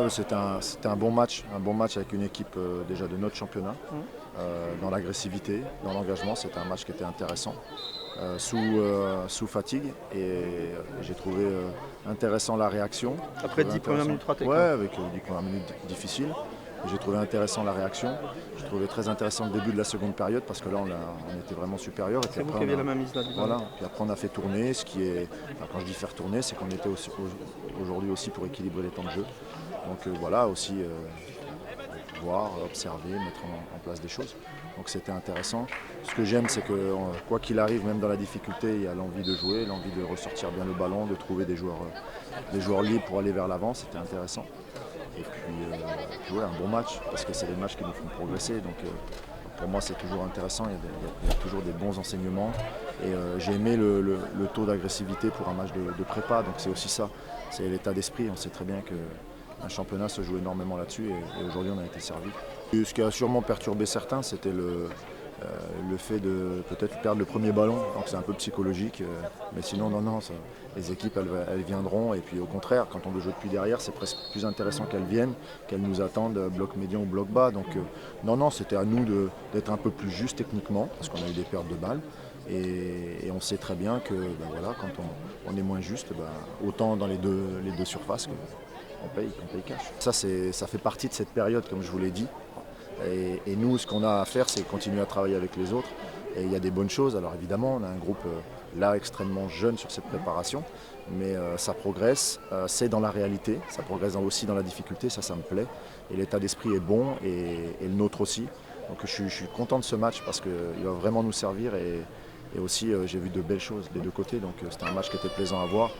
c'était un bon match avec une équipe déjà de notre championnat. Dans l'agressivité, dans l'engagement, c'était un match qui était intéressant, sous fatigue. Et j'ai trouvé intéressant la réaction. Après 10 premières minutes ratées. Ouais, avec 10 premières minutes difficiles. J'ai trouvé intéressant la réaction. J'ai trouvé très intéressant le début de la seconde période parce que là on était vraiment supérieur. C'est vous qui aviez la main mise là. Voilà. Puis après on a fait tourner, quand je dis faire tourner, c'est qu'on était aujourd'hui aussi pour équilibrer les temps de jeu. Donc voilà aussi voir, observer, mettre en place des choses. Donc c'était intéressant. Ce que j'aime, c'est que quoi qu'il arrive, même dans la difficulté, il y a l'envie de jouer, l'envie de ressortir bien le ballon, de trouver des joueurs libres pour aller vers l'avant. C'était intéressant. Et puis ouais, un bon match, parce que c'est des matchs qui nous font progresser. Donc pour moi, c'est toujours intéressant. Il y a toujours des bons enseignements. Et j'ai aimé le taux d'agressivité pour un match de prépa. Donc c'est aussi ça, c'est l'état d'esprit. On sait très bien qu'un championnat se joue énormément là-dessus. Et aujourd'hui, on a été servi. Et ce qui a sûrement perturbé certains, c'était le fait de peut-être perdre le premier ballon, donc c'est un peu psychologique, mais sinon non, les équipes elles viendront, et puis au contraire, quand on veut jouer depuis derrière, c'est presque plus intéressant qu'elles viennent, qu'elles nous attendent bloc médian ou bloc bas, donc non, c'était à nous d'être un peu plus juste techniquement, parce qu'on a eu des pertes de balles, et on sait très bien que voilà, quand on est moins juste, autant dans les deux surfaces, on paye cash. Ça fait partie de cette période, comme je vous l'ai dit. Et nous, ce qu'on a à faire, c'est continuer à travailler avec les autres. Et il y a des bonnes choses. Alors évidemment, on a un groupe là extrêmement jeune sur cette préparation, mais ça progresse, c'est dans la réalité, ça progresse aussi dans la difficulté, ça me plaît. Et l'état d'esprit est bon, et le nôtre aussi. Donc je suis content de ce match parce qu'il va vraiment nous servir. Et aussi, j'ai vu de belles choses des deux côtés. Donc c'était un match qui était plaisant à voir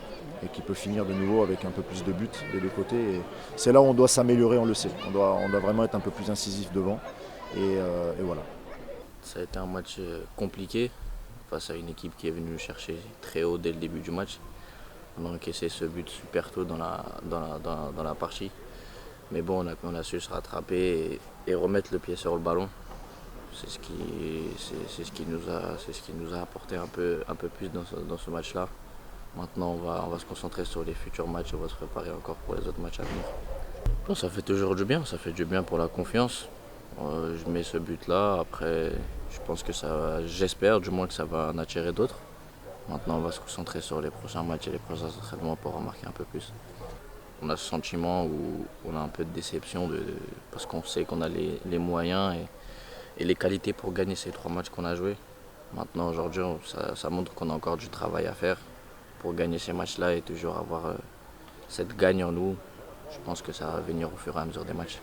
et qui peut finir de nouveau avec un peu plus de buts des deux côtés. Et c'est là où on doit s'améliorer, on le sait. On doit vraiment être un peu plus incisif devant. Et voilà. Ça a été un match compliqué face à une équipe qui est venue nous chercher très haut dès le début du match. On a encaissé ce but super tôt dans la partie. Mais bon, on a su se rattraper et remettre le pied sur le ballon. C'est ce qui nous a apporté un peu plus dans ce match-là. Maintenant, on va se concentrer sur les futurs matchs et on va se préparer encore pour les autres matchs à venir. Bon, ça fait toujours du bien, ça fait du bien pour la confiance. Je mets ce but-là, après je pense que j'espère du moins que ça va en attirer d'autres. Maintenant, on va se concentrer sur les prochains matchs et les prochains entraînements pour en marquer un peu plus. On a ce sentiment où on a un peu de déception parce qu'on sait qu'on a les moyens et les qualités pour gagner ces 3 matchs qu'on a joués. Maintenant, aujourd'hui, ça montre qu'on a encore du travail à faire pour gagner ces matchs-là et toujours avoir cette gagne en nous. Je pense que ça va venir au fur et à mesure des matchs.